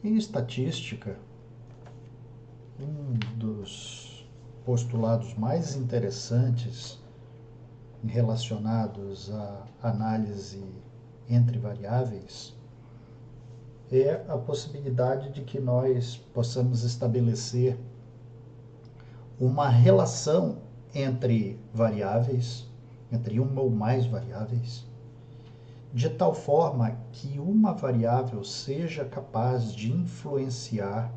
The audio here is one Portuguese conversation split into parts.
Em estatística, um dos postulados mais interessantes relacionados à análise entre variáveis é a possibilidade de que nós possamos estabelecer uma relação entre variáveis, entre uma ou mais variáveis, de tal forma que uma variável seja capaz de influenciar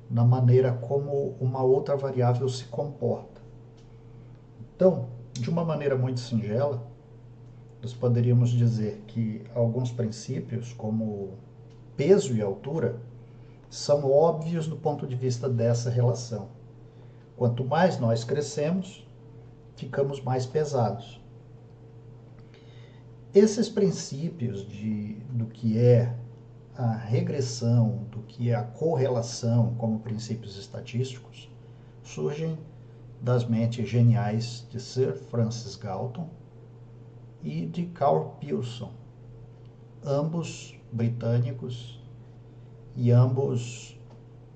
na maneira como uma outra variável se comporta. Então, de uma maneira muito singela, nós poderíamos dizer que alguns princípios, como peso e altura, são óbvios do ponto de vista dessa relação. Quanto mais nós crescemos, ficamos mais pesados. Esses princípios do que é a regressão, do que é a correlação como princípios estatísticos, surgem das mentes geniais de Sir Francis Galton e de Carl Pearson, ambos britânicos, e ambos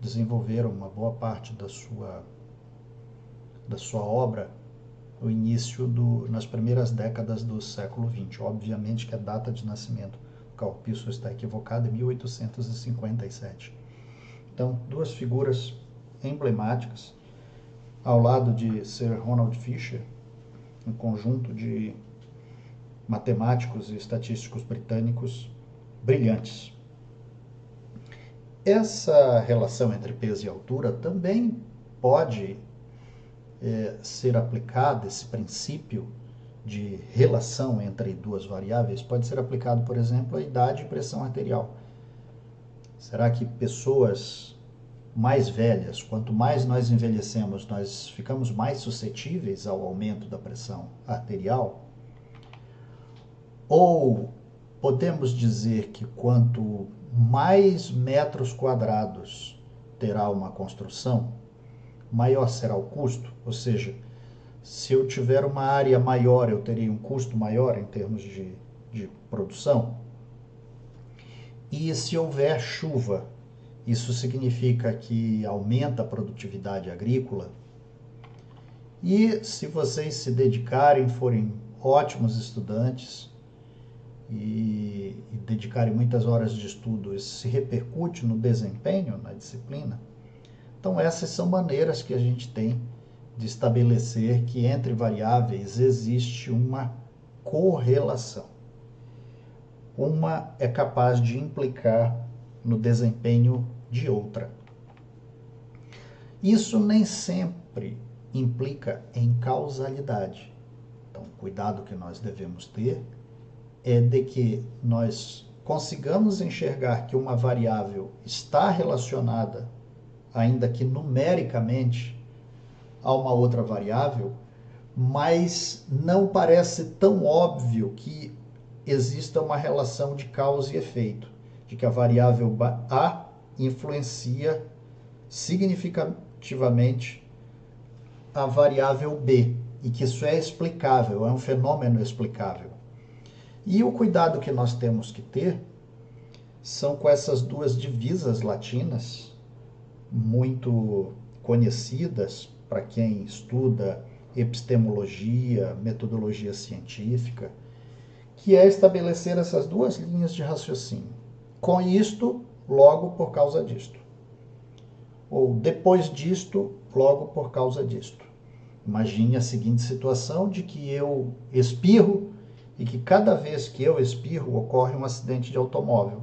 desenvolveram uma boa parte da sua obra no início nas primeiras décadas do século XX. Obviamente que a data de nascimento do Carl Pearson está equivocada, é 1857. Então, duas figuras emblemáticas, ao lado de Sir Ronald Fisher, um conjunto de matemáticos e estatísticos britânicos brilhantes. Essa relação entre peso e altura também pode ser aplicada, esse princípio de relação entre duas variáveis pode ser aplicado, por exemplo, à idade e pressão arterial. Será que pessoas mais velhas, quanto mais nós envelhecemos, nós ficamos mais suscetíveis ao aumento da pressão arterial? Ou podemos dizer que quanto mais metros quadrados terá uma construção, maior será o custo? Ou seja, se eu tiver uma área maior, eu terei um custo maior em termos de produção? E se houver chuva, isso significa que aumenta a produtividade agrícola? E se vocês se dedicarem, forem ótimos estudantes e dedicarem muitas horas de estudo, isso se repercute no desempenho, na disciplina? Então essas são maneiras que a gente tem de estabelecer que entre variáveis existe uma correlação. Uma é capaz de implicar no desempenho de outra. Isso nem sempre implica em causalidade. Então, o cuidado que nós devemos ter é de que nós consigamos enxergar que uma variável está relacionada, ainda que numericamente, a uma outra variável, mas não parece tão óbvio que exista uma relação de causa e efeito, de que a variável A influencia significativamente a variável B, e que isso é explicável, é um fenômeno explicável. E o cuidado que nós temos que ter são com essas duas divisas latinas, muito conhecidas para quem estuda epistemologia, metodologia científica, que é estabelecer essas duas linhas de raciocínio. Com isto, logo por causa disto. Ou depois disto, logo por causa disto. Imagine a seguinte situação de que eu espirro e que cada vez que eu espirro ocorre um acidente de automóvel.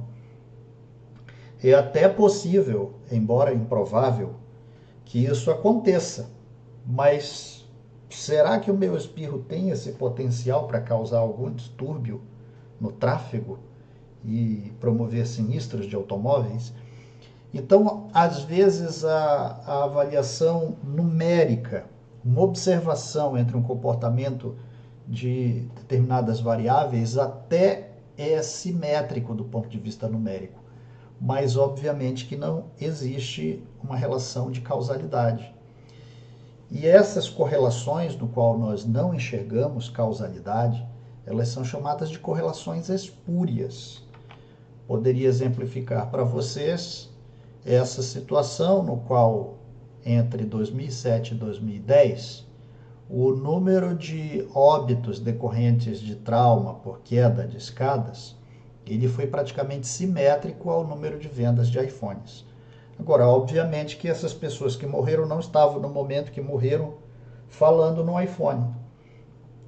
É até possível, embora improvável, que isso aconteça, mas será que o meu espirro tem esse potencial para causar algum distúrbio no tráfego e promover sinistros de automóveis? Então, às vezes, a avaliação numérica, uma observação entre um comportamento de determinadas variáveis até é simétrico do ponto de vista numérico, mas obviamente que não existe uma relação de causalidade. E essas correlações, no qual nós não enxergamos causalidade, elas são chamadas de correlações espúrias. poderia exemplificar para vocês essa situação no qual, entre 2007 e 2010, o número de óbitos decorrentes de trauma por queda de escadas, ele foi praticamente simétrico ao número de vendas de iPhones. Agora, obviamente que essas pessoas que morreram não estavam no momento que morreram falando no iPhone.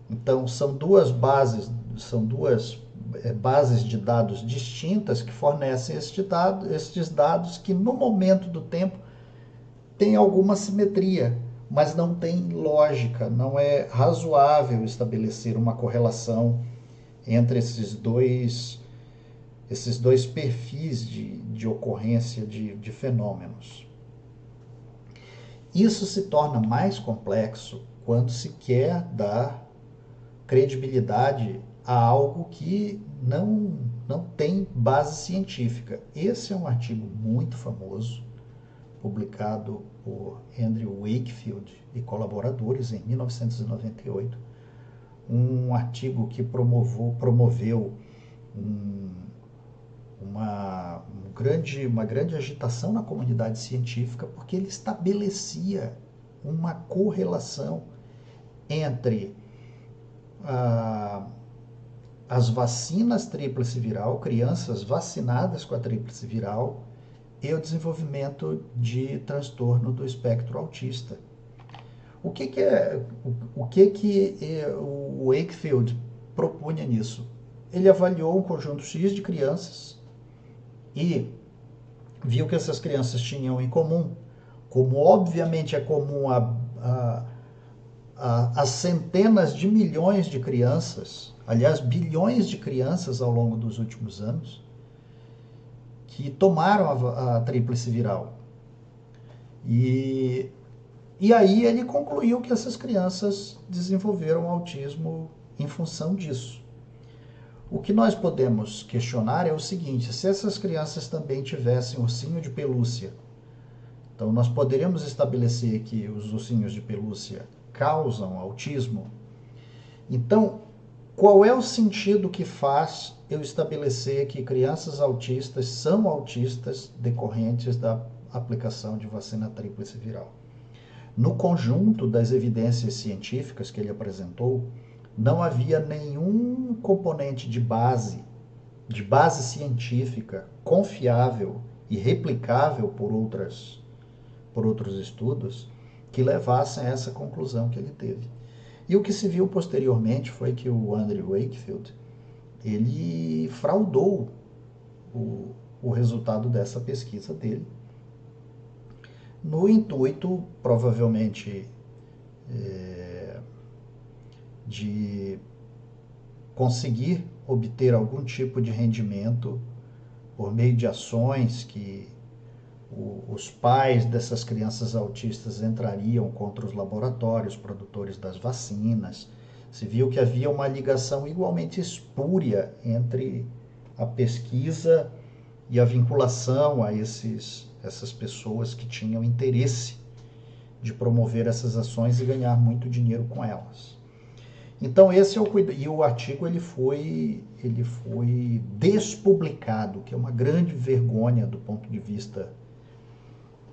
Então, são duas bases de dados distintas que fornecem estes dados que no momento do tempo tem alguma simetria, mas não tem lógica, não é razoável estabelecer uma correlação entre esses dois perfis de ocorrência de fenômenos. Isso se torna mais complexo quando se quer dar credibilidade a algo que não tem base científica. Esse é um artigo muito famoso, publicado por Andrew Wakefield e colaboradores em 1998, um artigo que promoveu uma grande agitação na comunidade científica, porque ele estabelecia uma correlação entre as vacinas tríplice viral, crianças vacinadas com a tríplice viral, e o desenvolvimento de transtorno do espectro autista. O que o Wakefield propunha nisso? Ele avaliou um conjunto X de crianças e viu que essas crianças tinham em comum, como obviamente é comum a centenas de milhões de crianças, aliás, bilhões de crianças ao longo dos últimos anos, que tomaram a tríplice viral. E aí ele concluiu que essas crianças desenvolveram autismo em função disso. O que nós podemos questionar é o seguinte: se essas crianças também tivessem ursinho de pelúcia, então nós poderíamos estabelecer que os ursinhos de pelúcia causam autismo. Então, qual é o sentido que faz eu estabelecer que crianças autistas são autistas decorrentes da aplicação de vacina tríplice viral? No conjunto das evidências científicas que ele apresentou, não havia nenhum componente de base científica confiável e replicável por outros estudos que levassem a essa conclusão que ele teve. E o que se viu posteriormente foi que o Andrew Wakefield, ele fraudou o resultado dessa pesquisa dele, no intuito, provavelmente, de conseguir obter algum tipo de rendimento por meio de ações que os pais dessas crianças autistas entrariam contra os laboratórios produtores das vacinas. Se viu que havia uma ligação igualmente espúria entre a pesquisa e a vinculação a essas pessoas que tinham interesse de promover essas ações e ganhar muito dinheiro com elas. Então esse é o cuidado. E o artigo ele foi despublicado, que é uma grande vergonha do ponto de vista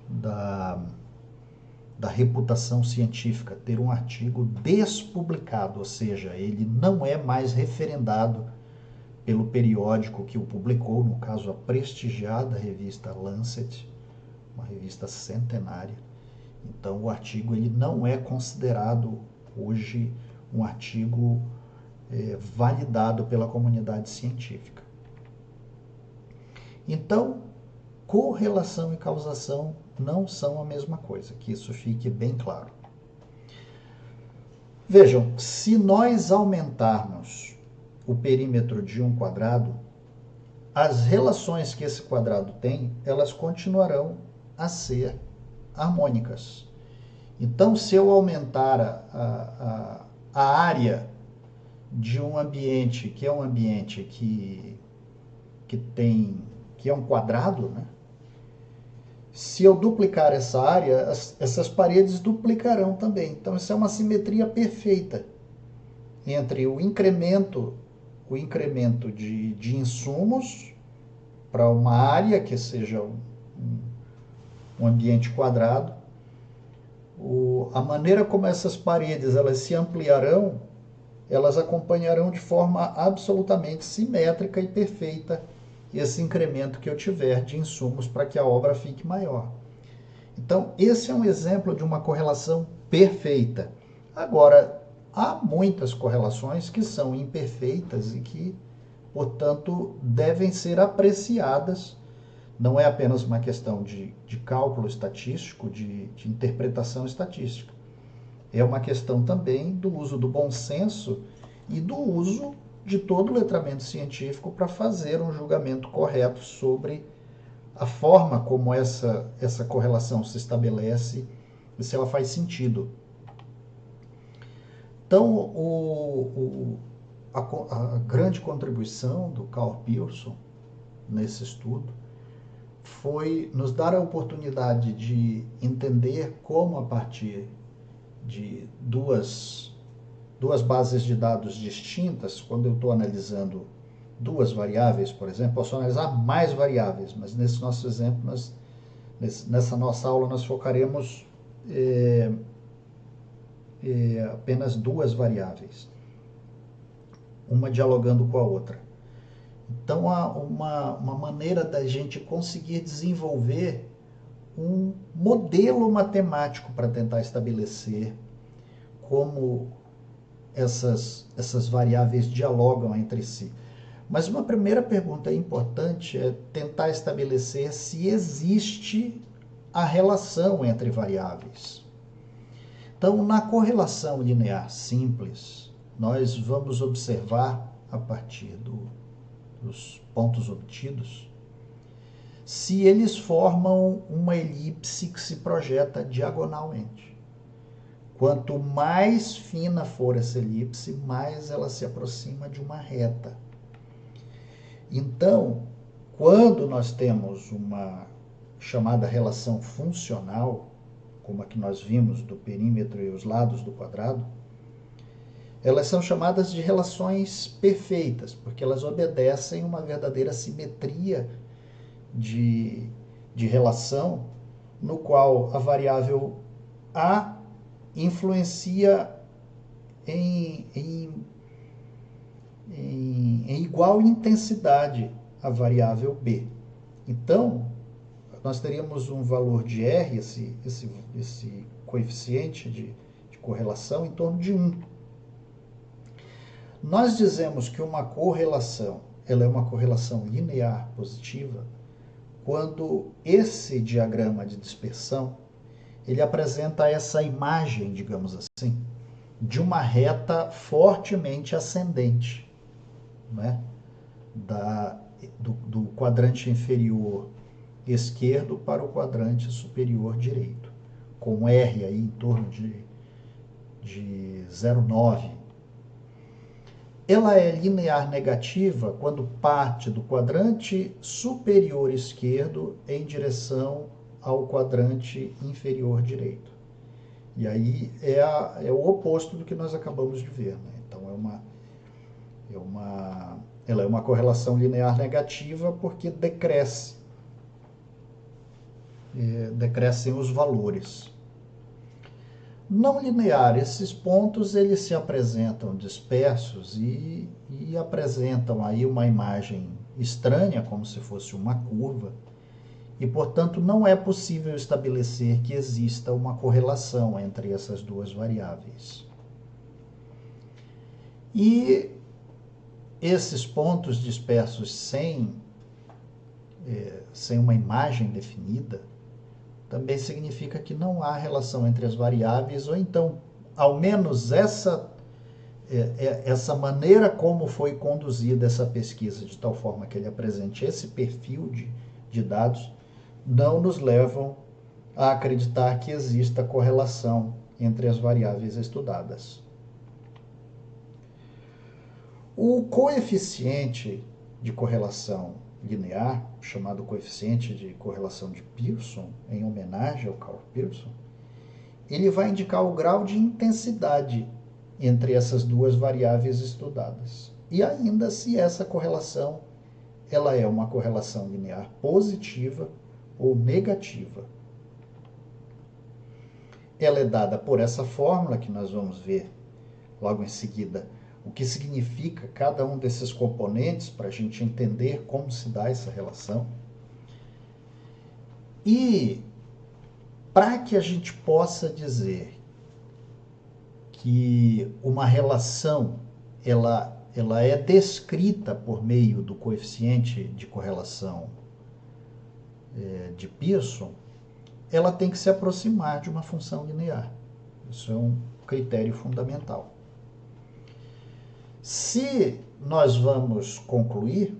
da reputação científica, ter um artigo despublicado, ou seja, ele não é mais referendado pelo periódico que o publicou, no caso a prestigiada revista Lancet, uma revista centenária. Então o artigo ele não é considerado hoje um artigo validado pela comunidade científica. Então, correlação e causação não são a mesma coisa, que isso fique bem claro. Vejam, se nós aumentarmos o perímetro de um quadrado, as relações que esse quadrado tem, elas continuarão a ser harmônicas. Então, se eu aumentar a área de um ambiente, que é um ambiente que é um quadrado, né? Se eu duplicar essa área, essas paredes duplicarão também. Então, isso é uma simetria perfeita entre o incremento de insumos para uma área que seja um ambiente quadrado, a maneira como essas paredes elas se ampliarão, elas acompanharão de forma absolutamente simétrica e perfeita esse incremento que eu tiver de insumos para que a obra fique maior. Então, esse é um exemplo de uma correlação perfeita. Agora, há muitas correlações que são imperfeitas e que, portanto, devem ser apreciadas. Não é apenas uma questão de cálculo estatístico, de interpretação estatística. É uma questão também do uso do bom senso e do uso de todo o letramento científico para fazer um julgamento correto sobre a forma como essa correlação se estabelece e se ela faz sentido. Então, a grande contribuição do Karl Pearson nesse estudo foi nos dar a oportunidade de entender como, a partir de duas bases de dados distintas, quando eu estou analisando duas variáveis, por exemplo, posso analisar mais variáveis, mas nesse nosso exemplo, nessa nossa aula, nós focaremos apenas duas variáveis, uma dialogando com a outra. Então, há uma maneira da gente conseguir desenvolver um modelo matemático para tentar estabelecer como essas variáveis dialogam entre si. Mas uma primeira pergunta importante é tentar estabelecer se existe a relação entre variáveis. Então, na correlação linear simples, nós vamos observar, a partir dos pontos obtidos, se eles formam uma elipse que se projeta diagonalmente. Quanto mais fina for essa elipse, mais ela se aproxima de uma reta. Então, quando nós temos uma chamada relação funcional, como a que nós vimos do perímetro e os lados do quadrado, elas são chamadas de relações perfeitas, porque elas obedecem uma verdadeira simetria de relação, no qual a variável A influencia em igual intensidade a variável B. Então, nós teríamos um valor de R, esse coeficiente de correlação, em torno de 1. Nós dizemos que uma correlação ela é uma correlação linear positiva quando esse diagrama de dispersão ele apresenta essa imagem, digamos assim, de uma reta fortemente ascendente, né? do quadrante inferior esquerdo para o quadrante superior direito, com R aí em torno de 0,9. Ela é linear negativa quando parte do quadrante superior esquerdo em direção ao quadrante inferior direito. E aí é o oposto do que nós acabamos de ver, né? Então ela é uma correlação linear negativa porque decrescem os valores. Não linear, esses pontos eles se apresentam dispersos e apresentam aí uma imagem estranha, como se fosse uma curva, e portanto não é possível estabelecer que exista uma correlação entre essas duas variáveis. E esses pontos dispersos sem uma imagem definida também significa que não há relação entre as variáveis, ou então, ao menos essa maneira como foi conduzida essa pesquisa, de tal forma que ele apresente esse perfil de dados, não nos levam a acreditar que exista correlação entre as variáveis estudadas. O coeficiente de correlação linear, chamado coeficiente de correlação de Pearson, em homenagem ao Karl Pearson, ele vai indicar o grau de intensidade entre essas duas variáveis estudadas. E ainda se essa correlação ela é uma correlação linear positiva ou negativa. Ela é dada por essa fórmula que nós vamos ver logo em seguida, o que significa cada um desses componentes para a gente entender como se dá essa relação. E para que a gente possa dizer que uma relação ela é descrita por meio do coeficiente de correlação de Pearson, ela tem que se aproximar de uma função linear. Isso é um critério fundamental. Se nós vamos concluir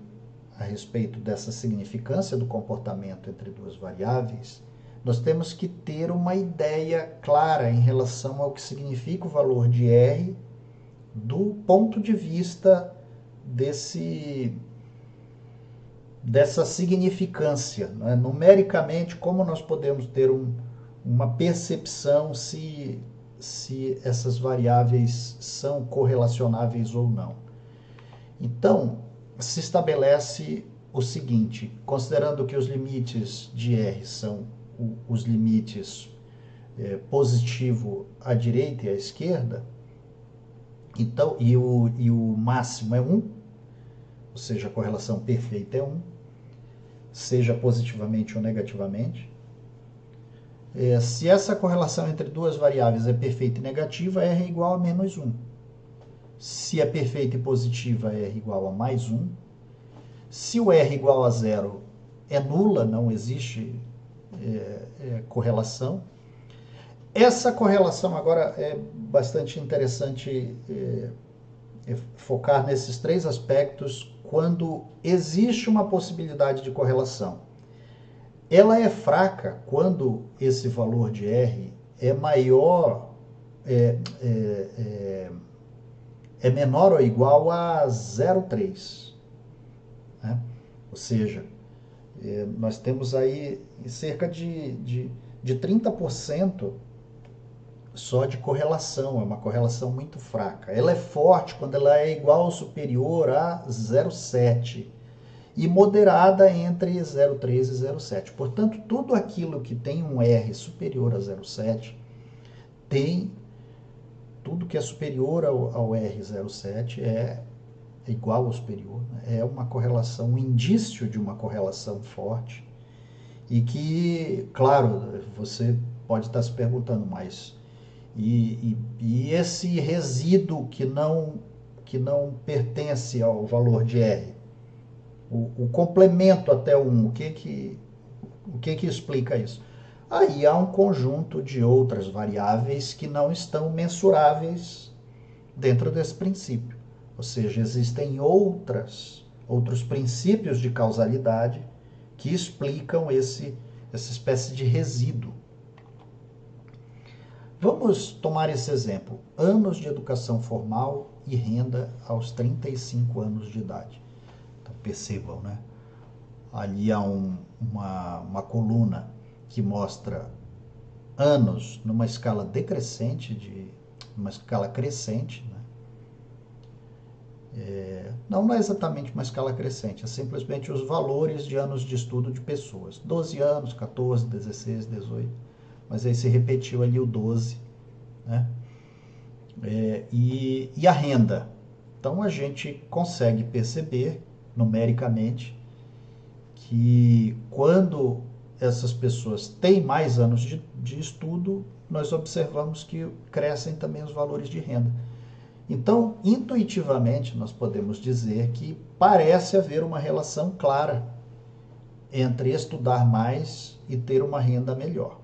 a respeito dessa significância do comportamento entre duas variáveis, nós temos que ter uma ideia clara em relação ao que significa o valor de R do ponto de vista dessa significância, né? Numericamente, como nós podemos ter uma percepção se essas variáveis são correlacionáveis ou não. Então, se estabelece o seguinte, considerando que os limites de R são os limites positivo à direita e à esquerda, então, e o máximo é 1, ou seja, a correlação perfeita é 1, seja positivamente ou negativamente. Se essa correlação entre duas variáveis é perfeita e negativa, R é igual a menos 1. Se é perfeita e positiva, R é igual a mais 1. Se o R igual a 0 é nula, não existe correlação. Essa correlação agora é bastante interessante focar nesses três aspectos quando existe uma possibilidade de correlação. Ela é fraca quando esse valor de R é maior, é menor ou igual a 0,3. Né? Ou seja, nós temos aí cerca de 30% só de correlação, é uma correlação muito fraca. Ela é forte quando ela é igual ou superior a 0,7 e moderada entre 0,3 e 0,7. Portanto, tudo aquilo que tem um R superior a 0,7 tudo que é superior ao R 0,7 é igual ou superior. Né? É uma correlação, um indício de uma correlação forte e que, claro, você pode estar se perguntando, mas e esse resíduo que não pertence ao valor de R? O complemento até 1, o que explica isso? Aí há um conjunto de outras variáveis que não estão mensuráveis dentro desse princípio. Ou seja, existem outros princípios de causalidade que explicam essa espécie de resíduo. Vamos tomar esse exemplo. Anos de educação formal e renda aos 35 anos de idade. Então, percebam, né? Ali há uma coluna que mostra anos numa escala decrescente, numa escala crescente. Né? Não é exatamente uma escala crescente, é simplesmente os valores de anos de estudo de pessoas. 12 anos, 14, 16, 18. Mas aí se repetiu ali o 12. Né? E a renda. Então a gente consegue perceber numericamente que quando essas pessoas têm mais anos de estudo, nós observamos que crescem também os valores de renda. Então, intuitivamente, nós podemos dizer que parece haver uma relação clara entre estudar mais e ter uma renda melhor.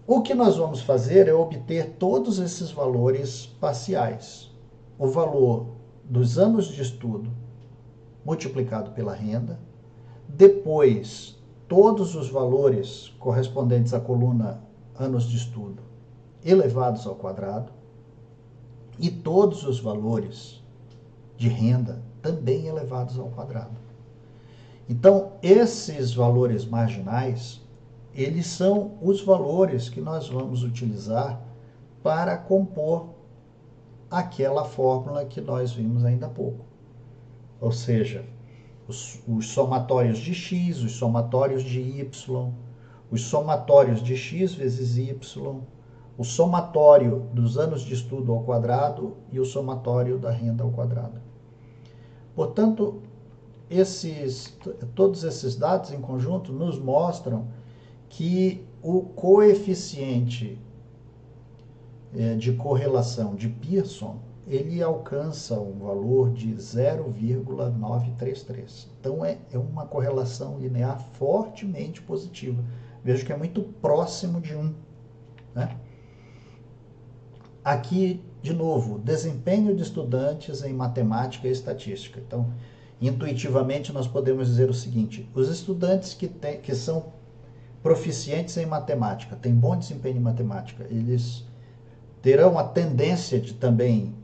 O que nós vamos fazer é obter todos esses valores parciais. O valor dos anos de estudo multiplicado pela renda, depois todos os valores correspondentes à coluna anos de estudo elevados ao quadrado e todos os valores de renda também elevados ao quadrado. Então, esses valores marginais, eles são os valores que nós vamos utilizar para compor aquela fórmula que nós vimos ainda há pouco. Ou seja, os somatórios de x, os somatórios de y, os somatórios de x vezes y, o somatório dos anos de estudo ao quadrado e o somatório da renda ao quadrado. Portanto, todos esses dados em conjunto nos mostram que o coeficiente de correlação de Pearson, ele alcança um valor de 0,933. Então, é uma correlação linear fortemente positiva. Vejo que é muito próximo de 1. Né? Aqui, de novo, desempenho de estudantes em matemática e estatística. Então, intuitivamente, nós podemos dizer o seguinte: os estudantes que são proficientes em matemática, têm bom desempenho em matemática, eles terão a tendência de também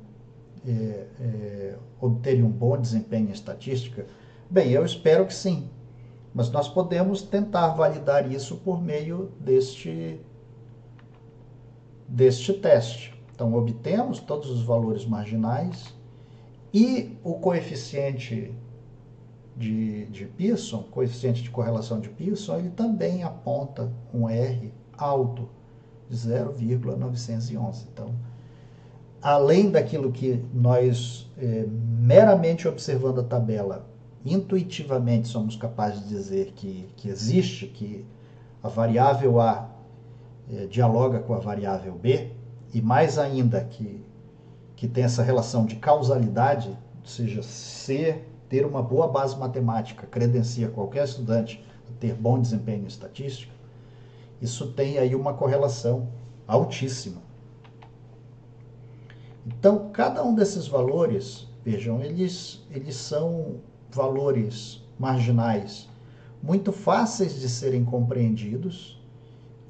obterem um bom desempenho em estatística? Bem, eu espero que sim, mas nós podemos tentar validar isso por meio deste teste. Então, obtemos todos os valores marginais e o coeficiente de Pearson, coeficiente de correlação de Pearson, ele também aponta um R alto, de 0,911. Então, além daquilo que nós, meramente observando a tabela, intuitivamente somos capazes de dizer que existe, que a variável A dialoga com a variável B, e mais ainda que tem essa relação de causalidade, ou seja, ter uma boa base matemática credencia qualquer estudante a ter bom desempenho em estatística, isso tem aí uma correlação altíssima. Então, cada um desses valores, vejam, eles são valores marginais muito fáceis de serem compreendidos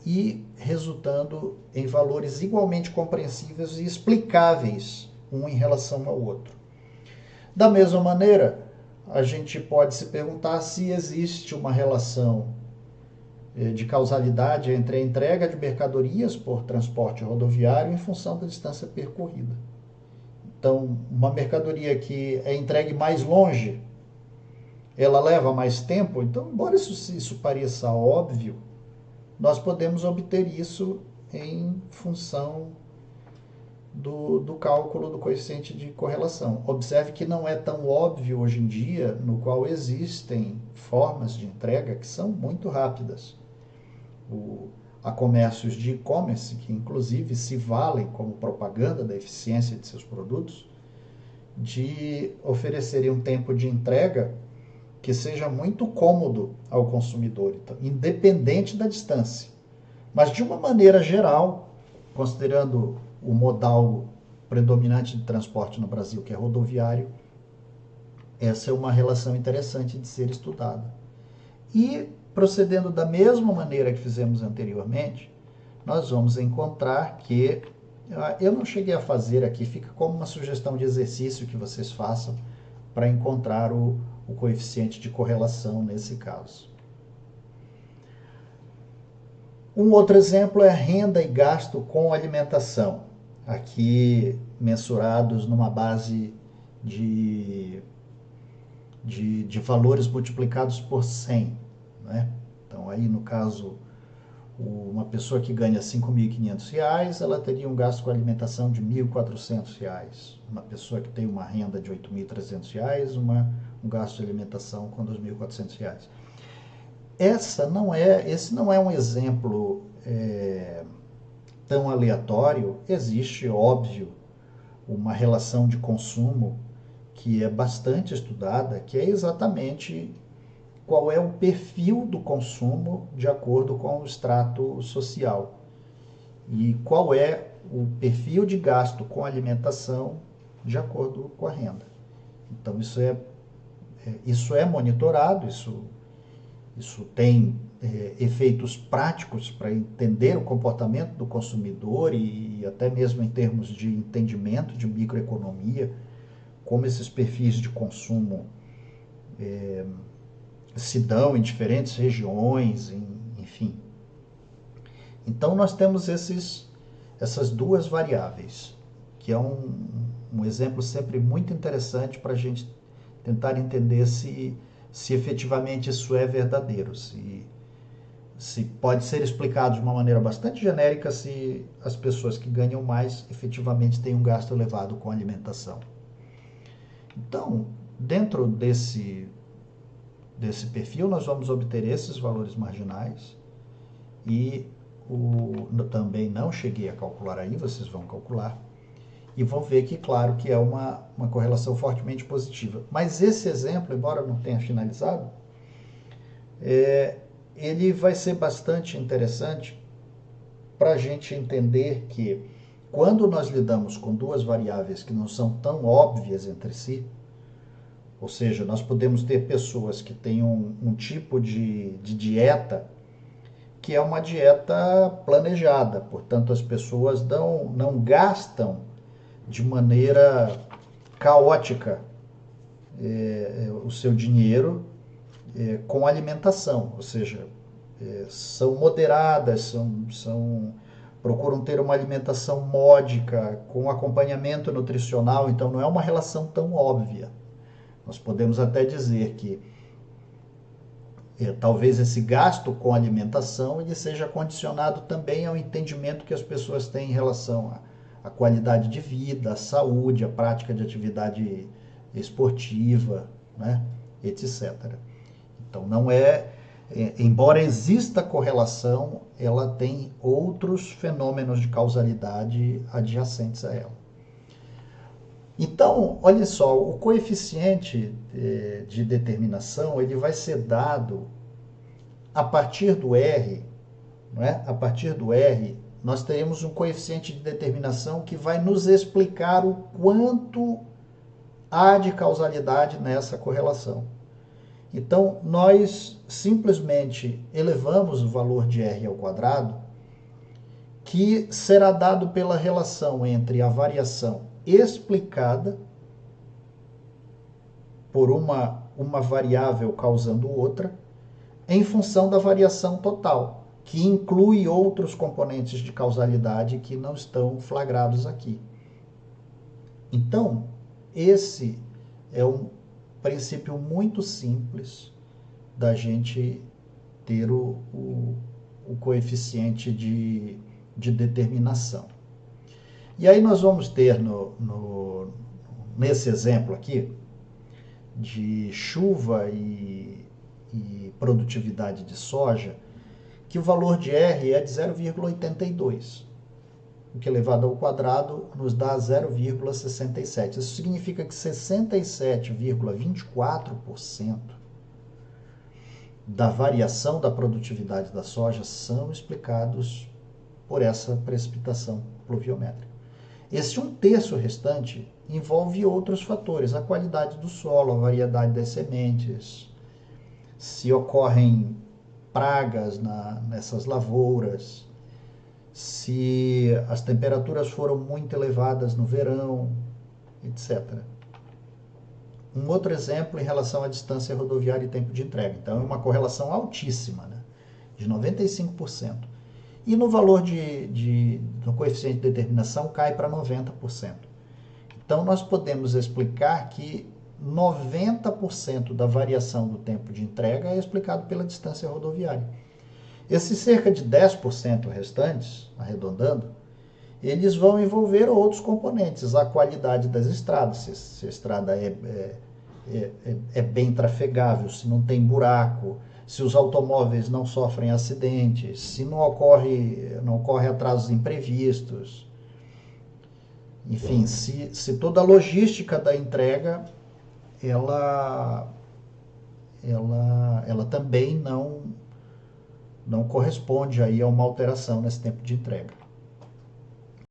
e resultando em valores igualmente compreensíveis e explicáveis um em relação ao outro. Da mesma maneira, a gente pode se perguntar se existe uma relação de causalidade entre a entrega de mercadorias por transporte rodoviário em função da distância percorrida. Então, uma mercadoria que é entregue mais longe, ela leva mais tempo. Então, embora isso pareça óbvio, nós podemos obter isso em função do cálculo do coeficiente de correlação. Observe que não é tão óbvio hoje em dia, no qual existem formas de entrega que são muito rápidas. Há comércios de e-commerce que, inclusive, se valem como propaganda da eficiência de seus produtos, de oferecerem um tempo de entrega que seja muito cômodo ao consumidor, então, independente da distância. Mas, de uma maneira geral, considerando o modal predominante de transporte no Brasil, que é rodoviário, essa é uma relação interessante de ser estudada. E, procedendo da mesma maneira que fizemos anteriormente, nós vamos encontrar que, eu não cheguei a fazer aqui, fica como uma sugestão de exercício que vocês façam para encontrar o coeficiente de correlação nesse caso. Um outro exemplo é renda e gasto com alimentação, aqui mensurados numa base de valores multiplicados por 100. Né? Então, aí no caso, uma pessoa que ganha R$ 5.500, ela teria um gasto com alimentação de R$ 1.400. Uma pessoa que tem uma renda de R$ 8.300, um gasto de alimentação com R$ 2.400. Esse não é um exemplo tão aleatório. Existe, óbvio, uma relação de consumo que é bastante estudada, que é exatamente qual é o perfil do consumo de acordo com o extrato social e qual é o perfil de gasto com alimentação de acordo com a renda. Então, isso é monitorado, isso tem efeitos práticos para entender o comportamento do consumidor e até mesmo em termos de entendimento de microeconomia, como esses perfis de consumo se dão em diferentes regiões, enfim. Então, nós temos essas duas variáveis, que é um exemplo sempre muito interessante para a gente tentar entender se se efetivamente isso é verdadeiro, se pode ser explicado de uma maneira bastante genérica se as pessoas que ganham mais efetivamente têm um gasto elevado com alimentação. Então, dentro desse perfil, nós vamos obter esses valores marginais e também não cheguei a calcular aí, vocês vão calcular e vão ver que, claro, que é uma correlação fortemente positiva. Mas esse exemplo, embora não tenha finalizado, ele vai ser bastante interessante para a gente entender que quando nós lidamos com duas variáveis que não são tão óbvias entre si, ou seja, nós podemos ter pessoas que têm um tipo de dieta que é uma dieta planejada, portanto as pessoas não gastam de maneira caótica o seu dinheiro com alimentação, ou seja, são moderadas, procuram ter uma alimentação módica, com acompanhamento nutricional, então não é uma relação tão óbvia. Nós podemos até dizer que talvez esse gasto com alimentação ele seja condicionado também ao entendimento que as pessoas têm em relação à qualidade de vida, à saúde, à prática de atividade esportiva, né, etc. Então não embora exista correlação, ela tem outros fenômenos de causalidade adjacentes a ela. Então, olha só, o coeficiente de determinação ele vai ser dado a partir do R, não é? A partir do R, nós teremos um coeficiente de determinação que vai nos explicar o quanto há de causalidade nessa correlação. Então, nós simplesmente elevamos o valor de R ao quadrado, que será dado pela relação entre a variação explicada por uma variável causando outra, em função da variação total, que inclui outros componentes de causalidade que não estão flagrados aqui. Então, esse é um princípio muito simples da gente ter o coeficiente de determinação. E aí nós vamos ter nesse exemplo aqui de chuva e produtividade de soja, que o valor de R é de 0,82, o que elevado ao quadrado nos dá 0,67. Isso significa que 67,24% da variação da produtividade da soja são explicados por essa precipitação pluviométrica. Esse 1/3 restante envolve outros fatores, a qualidade do solo, a variedade das sementes, se ocorrem pragas nessas lavouras, se as temperaturas foram muito elevadas no verão, etc. Um outro exemplo em relação à distância rodoviária e tempo de entrega. Então, é uma correlação altíssima, né? De 95%. E no valor do coeficiente de determinação cai para 90%. Então, nós podemos explicar que 90% da variação do tempo de entrega é explicado pela distância rodoviária. Esses cerca de 10% restantes, arredondando, eles vão envolver outros componentes, a qualidade das estradas, se a estrada é bem trafegável, se não tem buraco, se os automóveis não sofrem acidentes, se não ocorre atrasos imprevistos. Enfim, se toda a logística da entrega ela também não corresponde aí a uma alteração nesse tempo de entrega.